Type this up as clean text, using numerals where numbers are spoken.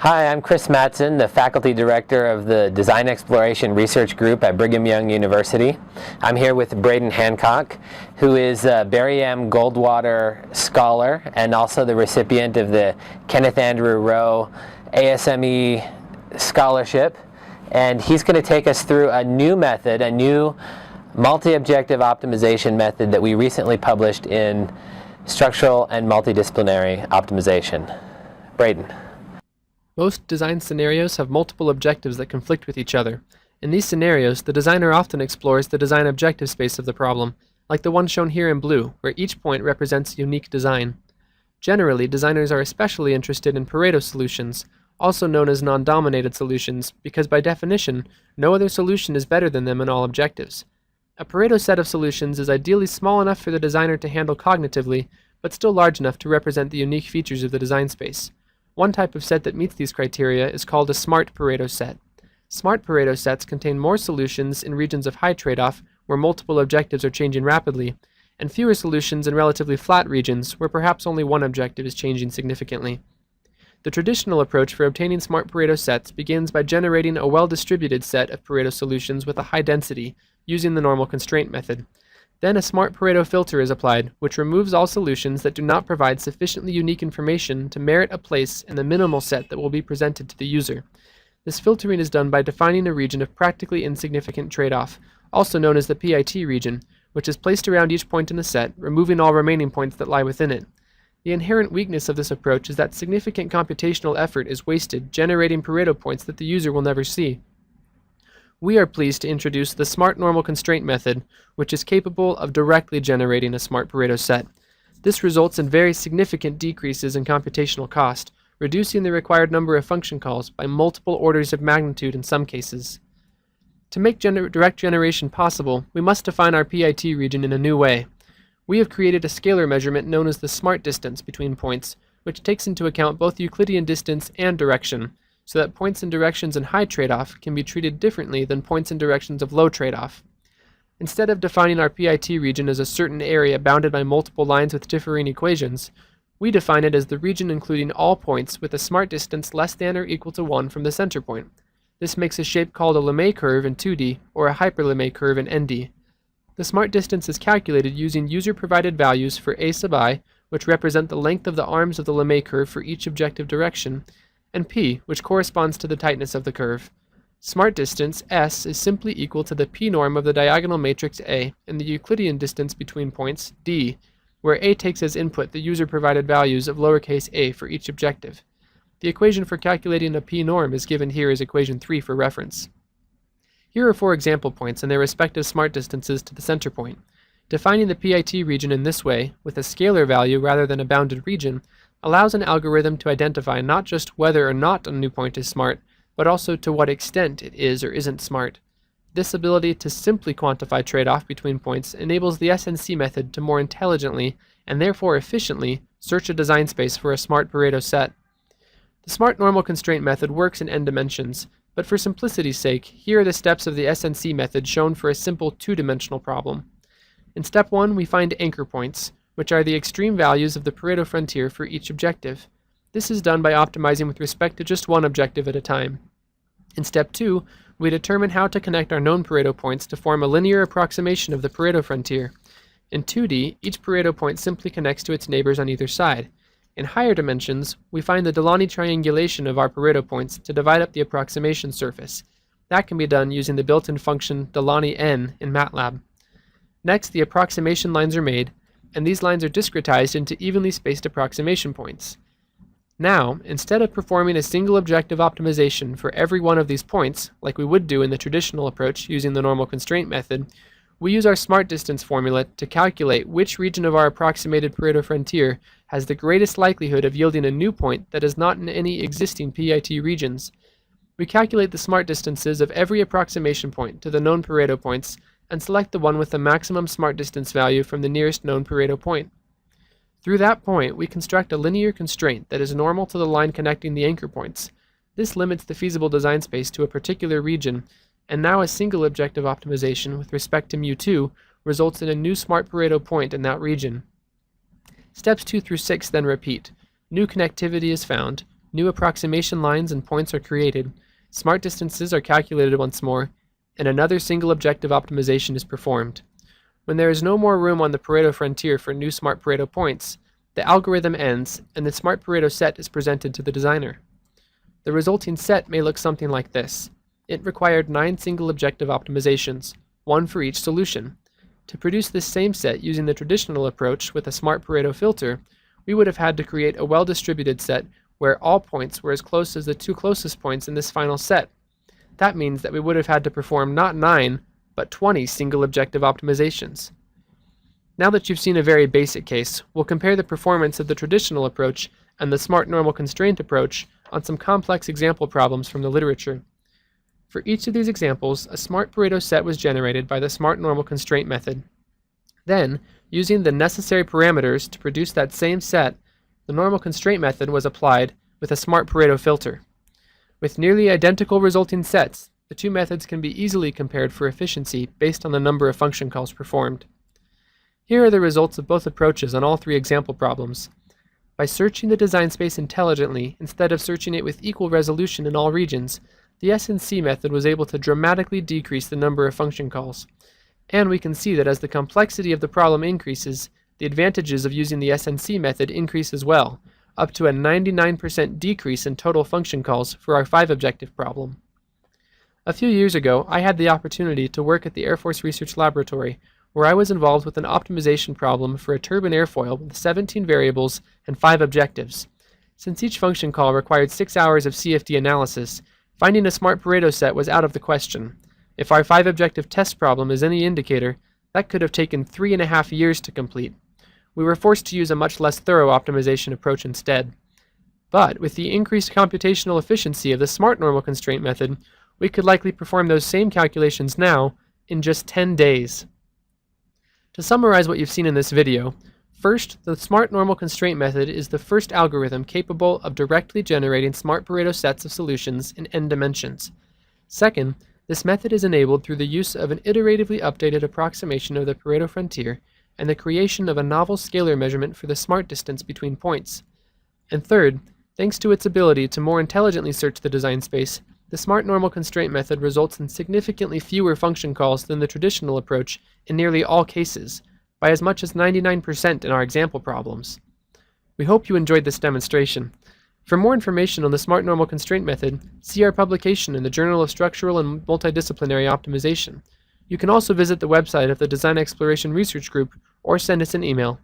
Hi, I'm Chris Mattson, the Faculty Director of the Design Exploration Research Group at Brigham Young University. I'm here with Braden Hancock, who is a Barry M. Goldwater Scholar and also the recipient of the Kenneth Andrew Rowe ASME Scholarship. And he's going to take us through a new method, a new multi-objective optimization method that we recently published in Structural and Multidisciplinary Optimization. Braden. Most design scenarios have multiple objectives that conflict with each other. In these scenarios, the designer often explores the design objective space of the problem, like the one shown here in blue, where each point represents a unique design. Generally, designers are especially interested in Pareto solutions, also known as non-dominated solutions, because by definition, no other solution is better than them in all objectives. A Pareto set of solutions is ideally small enough for the designer to handle cognitively, but still large enough to represent the unique features of the design space. One type of set that meets these criteria is called a smart Pareto set. Smart Pareto sets contain more solutions in regions of high trade-off, where multiple objectives are changing rapidly, and fewer solutions in relatively flat regions, where perhaps only one objective is changing significantly. The traditional approach for obtaining smart Pareto sets begins by generating a well-distributed set of Pareto solutions with a high density, using the normal constraint method. Then a smart Pareto filter is applied, which removes all solutions that do not provide sufficiently unique information to merit a place in the minimal set that will be presented to the user. This filtering is done by defining a region of practically insignificant trade-off, also known as the PIT region, which is placed around each point in the set, removing all remaining points that lie within it. The inherent weakness of this approach is that significant computational effort is wasted generating Pareto points that the user will never see. We are pleased to introduce the Smart Normal Constraint method, which is capable of directly generating a smart Pareto set. This results in very significant decreases in computational cost, reducing the required number of function calls by multiple orders of magnitude in some cases. To make direct generation possible, we must define our PIT region in a new way. We have created a scalar measurement known as the smart distance between points, which takes into account both Euclidean distance and direction, so that points in directions in high trade-off can be treated differently than points in directions of low trade-off. Instead of defining our PIT region as a certain area bounded by multiple lines with differing equations, we define it as the region including all points with a smart distance less than or equal to 1 from the center point. This makes a shape called a Lemay curve in 2D or a hyperlemay curve in ND. The smart distance is calculated using user-provided values for a sub I, which represent the length of the arms of the Lemay curve for each objective direction, and p, which corresponds to the tightness of the curve. Smart distance, s, is simply equal to the p-norm of the diagonal matrix A and the Euclidean distance between points, d, where a takes as input the user-provided values of lowercase a for each objective. The equation for calculating a p-norm is given here as equation 3 for reference. Here are 4 example points and their respective smart distances to the center point. Defining the PIT region in this way, with a scalar value rather than a bounded region, allows an algorithm to identify not just whether or not a new point is smart, but also to what extent it is or isn't smart. This ability to simply quantify trade-off between points enables the Snc method to more intelligently, and therefore efficiently, search a design space for a smart Pareto set. The Smart Normal Constraint method works in n dimensions, but for simplicity's sake, here are the steps of the Snc method shown for a simple 2-dimensional problem. In step 1, we find anchor points, which are the extreme values of the Pareto frontier for each objective. This is done by optimizing with respect to just one objective at a time. In step 2, we determine how to connect our known Pareto points to form a linear approximation of the Pareto frontier. In 2D, each Pareto point simply connects to its neighbors on either side. In higher dimensions, we find the Delaunay triangulation of our Pareto points to divide up the approximation surface. That can be done using the built-in function Delaunay n in MATLAB. Next, the approximation lines are made, and these lines are discretized into evenly spaced approximation points. Now, instead of performing a single objective optimization for every one of these points, like we would do in the traditional approach using the normal constraint method, we use our smart distance formula to calculate which region of our approximated Pareto frontier has the greatest likelihood of yielding a new point that is not in any existing PIT regions. We calculate the smart distances of every approximation point to the known Pareto points and select the one with the maximum smart distance value from the nearest known Pareto point. Through that point, we construct a linear constraint that is normal to the line connecting the anchor points. This limits the feasible design space to a particular region, and now a single objective optimization with respect to mu2 results in a new smart Pareto point in that region. Steps 2 through 6 then repeat. New connectivity is found, new approximation lines and points are created, smart distances are calculated once more, and another single objective optimization is performed. When there is no more room on the Pareto frontier for new smart Pareto points, the algorithm ends and the smart Pareto set is presented to the designer. The resulting set may look something like this. It required 9 single objective optimizations, 1 for each solution. To produce this same set using the traditional approach with a smart Pareto filter, we would have had to create a well-distributed set where all points were as close as the 2 closest points in this final set. That means that we would have had to perform not 9, but 20 single objective optimizations. Now that you've seen a very basic case, we'll compare the performance of the traditional approach and the smart normal constraint approach on some complex example problems from the literature. For each of these examples, a smart Pareto set was generated by the smart normal constraint method. Then, using the necessary parameters to produce that same set, the normal constraint method was applied with a smart Pareto filter. With nearly identical resulting sets, the two methods can be easily compared for efficiency based on the number of function calls performed. Here are the results of both approaches on all 3 example problems. By searching the design space intelligently instead of searching it with equal resolution in all regions, the Snc method was able to dramatically decrease the number of function calls. And we can see that as the complexity of the problem increases, the advantages of using the Snc method increase as well, up to a 99% decrease in total function calls for our 5-objective problem. A few years ago, I had the opportunity to work at the Air Force Research Laboratory, where I was involved with an optimization problem for a turbine airfoil with 17 variables and 5 objectives. Since each function call required 6 hours of CFD analysis, finding a smart Pareto set was out of the question. If our 5-objective test problem is any indicator, that could have taken 3.5 years to complete. We were forced to use a much less thorough optimization approach instead. But with the increased computational efficiency of the smart normal constraint method, we could likely perform those same calculations now in just 10 days. To summarize what you've seen in this video, first, the smart normal constraint method is the first algorithm capable of directly generating smart Pareto sets of solutions in n dimensions. Second, this method is enabled through the use of an iteratively updated approximation of the Pareto frontier and the creation of a novel scalar measurement for the smart distance between points. And third, thanks to its ability to more intelligently search the design space, the smart normal constraint method results in significantly fewer function calls than the traditional approach in nearly all cases, by as much as 99% in our example problems. We hope you enjoyed this demonstration. For more information on the smart normal constraint method, see our publication in the Journal of Structural and Multidisciplinary Optimization. You can also visit the website of the Design Exploration Research Group or send us an email.